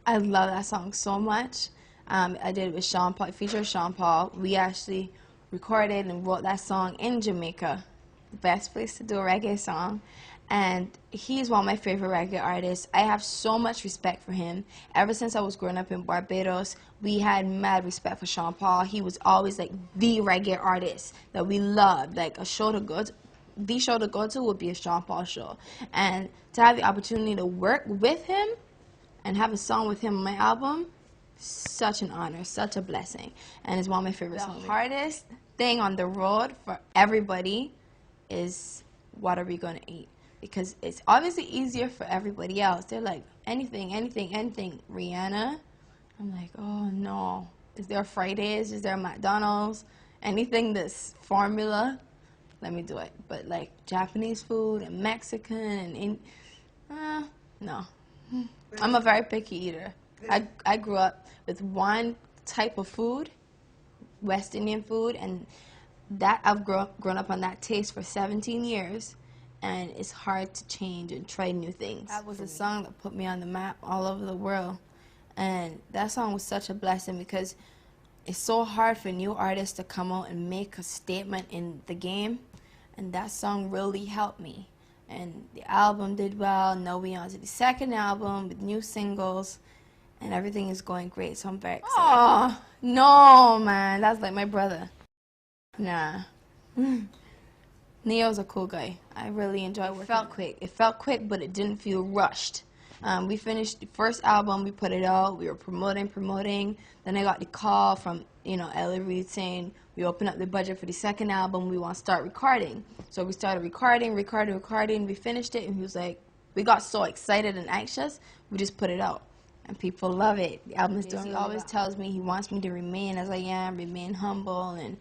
I love that song so much. I did it with Sean Paul, featured Sean Paul. We actually recorded and wrote that song in Jamaica, the best place to do a reggae song. And he's one of my favorite reggae artists. I have so much respect for him. Ever since I was growing up in Barbados, we had mad respect for Sean Paul. He was always like the reggae artist that we loved. Like a show to go to, the show to go to would be a Sean Paul show. And to have the opportunity to work with him and have a song with him on my album, such an honor, such a blessing. And it's one of my favorite songs. The hardest thing on the road for everybody is what are we going to eat? Because it's obviously easier for everybody else. They're like, anything, anything, anything. Rihanna, I'm like, oh no. Is there Fridays? Is there McDonald's? Anything that's formula, let me do it. But like Japanese food and Mexican and no. I'm a very picky eater. I grew up with one type of food, West Indian food, and that I've grown up on that taste for 17 years. And it's hard to change and try new things. That was a song that put me on the map all over the world. And that song was such a blessing because it's so hard for new artists to come out and make a statement in the game. And that song really helped me. And the album did well. Now we're on to the second album with new singles. And everything is going great, so I'm very excited. Oh, no, man. That's like my brother. Nah. Neo's a cool guy. I really enjoy working. It felt quick. It felt quick, but it didn't feel rushed. We finished the first album. We put it out. We were promoting. Then I got the call from, Ellie Reed saying, we opened up the budget for the second album. We want to start recording. So we started recording. We finished it, and he was like, we got so excited and anxious, we just put it out. And people love it. The album is doing. He always tells me he wants me to remain as I am, remain humble, and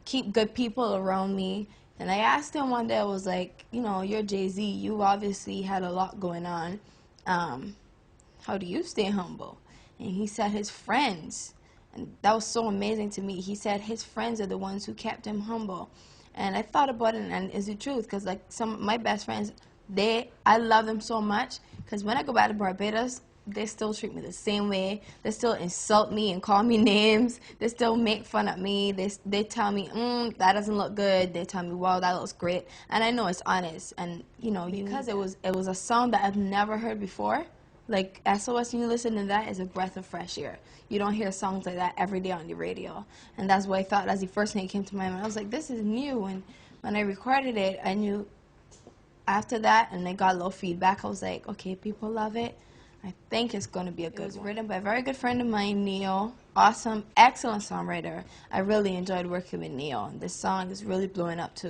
keep good people around me. And I asked him one day, I was like, you're Jay-Z. You obviously had a lot going on. How do you stay humble? And he said his friends. And that was so amazing to me. He said his friends are the ones who kept him humble. And I thought about it, and it's the truth, because like some of my best friends, I love them so much, because when I go back to Barbados, they still treat me the same way. They still insult me and call me names. They still make fun of me. They tell me, that doesn't look good. They tell me, wow, that looks great. And I know it's honest. And, because it was a song that I've never heard before, like SOS, when you listen to that, is a breath of fresh air. You don't hear songs like that every day on the radio. And that's what I thought as the first thing that came to my mind. I was like, this is new. And when I recorded it, I knew after that, and I got a little feedback, I was like, okay, people love it. I think it's going to be a good one. It was written by a very good friend of mine, Neo. Awesome, excellent songwriter. I really enjoyed working with Neo. This song is really blowing up too.